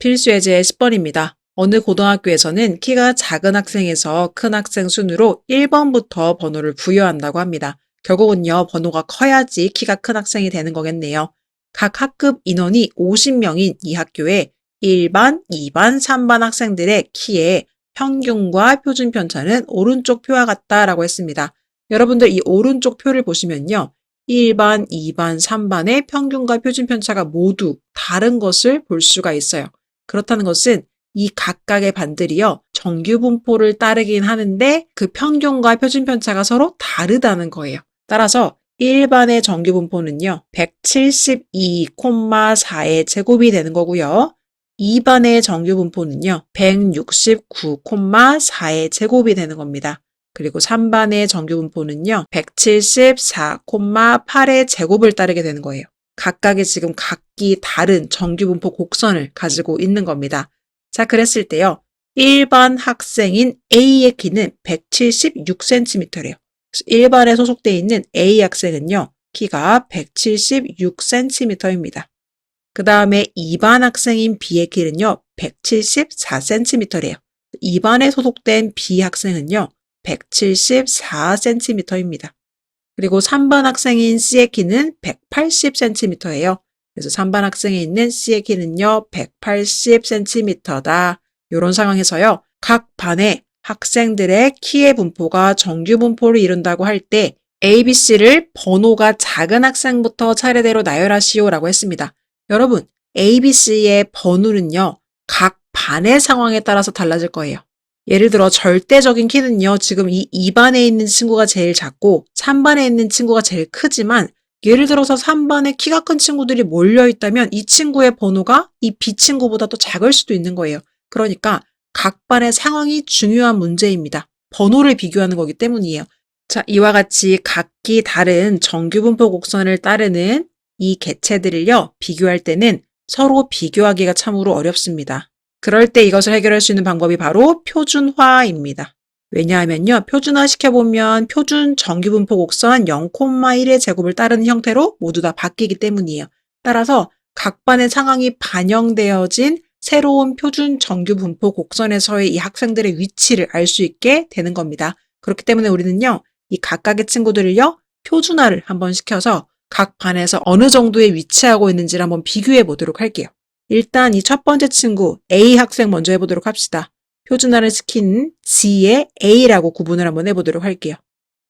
필수 예제 10번입니다. 어느 고등학교에서는 키가 작은 학생에서 큰 학생 순으로 1번부터 번호를 부여한다고 합니다. 결국은요, 번호가 커야지 키가 큰 학생이 되는 거겠네요. 각 학급 인원이 50명인 이 학교에 1반, 2반, 3반 학생들의 키의 평균과 표준 편차는 오른쪽 표와 같다라고 했습니다. 여러분들 이 오른쪽 표를 보시면요. 1반, 2반, 3반의 평균과 표준 편차가 모두 다른 것을 볼 수가 있어요. 그렇다는 것은 이 각각의 반들이요, 정규 분포를 따르긴 하는데 그 평균과 표준 편차가 서로 다르다는 거예요. 따라서 1반의 정규 분포는요, 172,4의 제곱이 되는 거고요. 2반의 정규 분포는요, 169,4의 제곱이 되는 겁니다. 그리고 3반의 정규 분포는요, 174,8의 제곱을 따르게 되는 거예요. 각각의 지금 각기 다른 정규 분포 곡선을 가지고 있는 겁니다. 자, 그랬을 때요. 1반 학생인 A의 키는 176cm래요. 1반에 소속되어 있는 A 학생은요. 키가 176cm입니다. 그 다음에 2반 학생인 B의 키는요. 174cm래요. 2반에 소속된 B 학생은요. 174cm입니다. 그리고 3반 학생인 C의 키는 180cm예요. 그래서 3반 학생에 있는 C의 키는요, 180cm다. 이런 상황에서요, 각 반의 학생들의 키의 분포가 정규 분포를 이룬다고 할 때 A, B, C를 번호가 작은 학생부터 차례대로 나열하시오라고 했습니다. 여러분, A, B, C의 번호는요, 각 반의 상황에 따라서 달라질 거예요. 예를 들어 절대적인 키는요, 지금 이 2반에 있는 친구가 제일 작고 3반에 있는 친구가 제일 크지만 예를 들어서 3반에 키가 큰 친구들이 몰려있다면 이 친구의 번호가 이 B 친구보다 더 작을 수도 있는 거예요. 그러니까 각 반의 상황이 중요한 문제입니다. 번호를 비교하는 거기 때문이에요. 자, 이와 같이 각기 다른 정규분포 곡선을 따르는 이 개체들을요, 비교할 때는 서로 비교하기가 참으로 어렵습니다. 그럴 때 이것을 해결할 수 있는 방법이 바로 표준화입니다. 왜냐하면요, 표준화 시켜보면 표준 정규분포 곡선 0,1의 제곱을 따르는 형태로 모두 다 바뀌기 때문이에요. 따라서 각 반의 상황이 반영되어진 새로운 표준 정규분포 곡선에서의 이 학생들의 위치를 알 수 있게 되는 겁니다. 그렇기 때문에 우리는요, 이 각각의 친구들을요, 표준화를 한번 시켜서 각 반에서 어느 정도에 위치하고 있는지를 한번 비교해 보도록 할게요. 일단 이 첫 번째 친구 A 학생 먼저 해보도록 합시다. 표준화를 시킨 G의 A라고 구분을 한번 해보도록 할게요.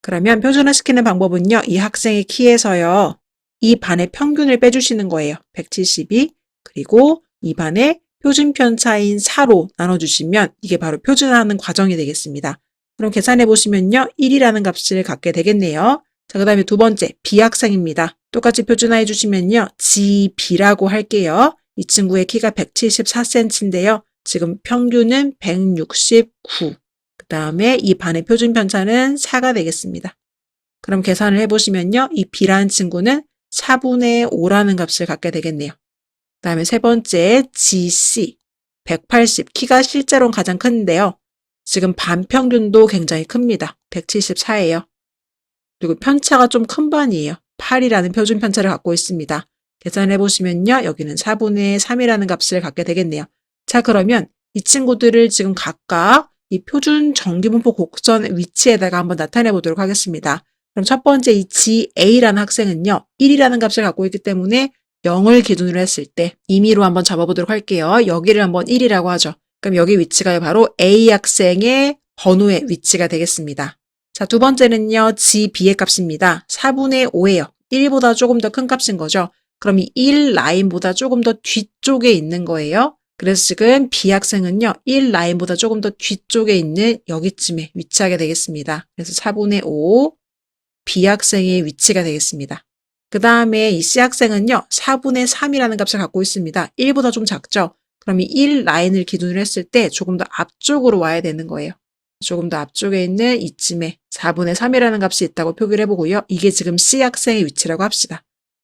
그러면 표준화 시키는 방법은요. 이 학생의 키에서요. 이 반의 평균을 빼주시는 거예요. 172 그리고 이 반의 표준 편차인 4로 나눠주시면 이게 바로 표준화하는 과정이 되겠습니다. 그럼 계산해 보시면요. 1이라는 값을 갖게 되겠네요. 자, 그 다음에 두 번째 B 학생입니다. 똑같이 표준화해 주시면요. GB라고 할게요. 이 친구의 키가 174cm인데요. 지금 평균은 169. 그 다음에 이 반의 표준 편차는 4가 되겠습니다. 그럼 계산을 해보시면요. 이 B라는 친구는 4분의 5라는 값을 갖게 되겠네요. 그 다음에 세 번째 GC 180. 키가 실제로는 가장 큰데요. 지금 반평균도 굉장히 큽니다. 174예요. 그리고 편차가 좀 큰 반이에요. 8이라는 표준 편차를 갖고 있습니다. 계산해 보시면요. 여기는 4분의 3이라는 값을 갖게 되겠네요. 자, 그러면 이 친구들을 지금 각각 이 표준 정규분포 곡선 위치에다가 한번 나타내 보도록 하겠습니다. 그럼 첫 번째 이 GA라는 학생은요. 1이라는 값을 갖고 있기 때문에 0을 기준으로 했을 때 임의로 한번 잡아보도록 할게요. 여기를 한번 1이라고 하죠. 그럼 여기 위치가 바로 A 학생의 번호의 위치가 되겠습니다. 자, 두 번째는요. GB의 값입니다. 4분의 5예요. 1보다 조금 더 큰 값인 거죠. 그럼 이 1 라인보다 조금 더 뒤쪽에 있는 거예요. 그래서 지금 B 학생은요. 1 라인보다 조금 더 뒤쪽에 있는 여기쯤에 위치하게 되겠습니다. 그래서 4분의 5 B 학생의 위치가 되겠습니다. 그 다음에 이 C 학생은요. 4분의 3이라는 값을 갖고 있습니다. 1보다 좀 작죠. 그럼 이 1 라인을 기준으로 했을 때 조금 더 앞쪽으로 와야 되는 거예요. 조금 더 앞쪽에 있는 이쯤에 4분의 3이라는 값이 있다고 표기를 해보고요. 이게 지금 C 학생의 위치라고 합시다.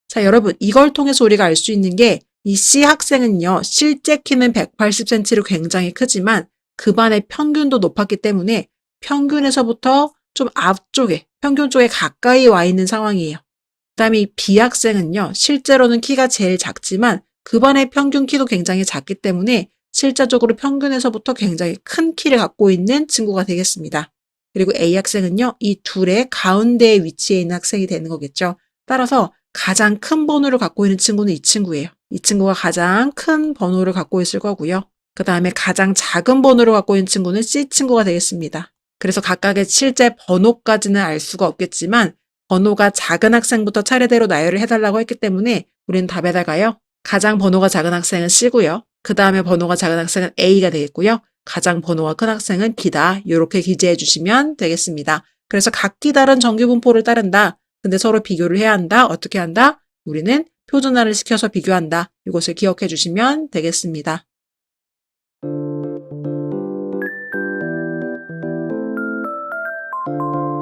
자, 여러분, 이걸 통해서 우리가 알 수 있는 게 이 C 학생은요, 실제 키는 180cm로 굉장히 크지만 그 반의 평균도 높았기 때문에 평균에서부터 좀 앞쪽에, 평균 쪽에 가까이 와 있는 상황이에요. 그 다음에 이 B 학생은요, 실제로는 키가 제일 작지만 그 반의 평균 키도 굉장히 작기 때문에 실제적으로 평균에서부터 굉장히 큰 키를 갖고 있는 친구가 되겠습니다. 그리고 A 학생은요, 이 둘의 가운데에 위치해 있는 학생이 되는 거겠죠. 따라서 가장 큰 번호를 갖고 있는 친구는 이 친구예요. 이 친구가 가장 큰 번호를 갖고 있을 거고요. 그 다음에 가장 작은 번호를 갖고 있는 친구는 C 친구가 되겠습니다. 그래서 각각의 실제 번호까지는 알 수가 없겠지만 번호가 작은 학생부터 차례대로 나열을 해달라고 했기 때문에 우리는 답에다가요. 가장 번호가 작은 학생은 C고요. 그 다음에 번호가 작은 학생은 A가 되겠고요. 가장 번호가 큰 학생은 B다. 이렇게 기재해 주시면 되겠습니다. 그래서 각기 다른 정규분포를 따른다. 근데 서로 비교를 해야 한다. 어떻게 한다? 우리는 표준화를 시켜서 비교한다. 이것을 기억해 주시면 되겠습니다.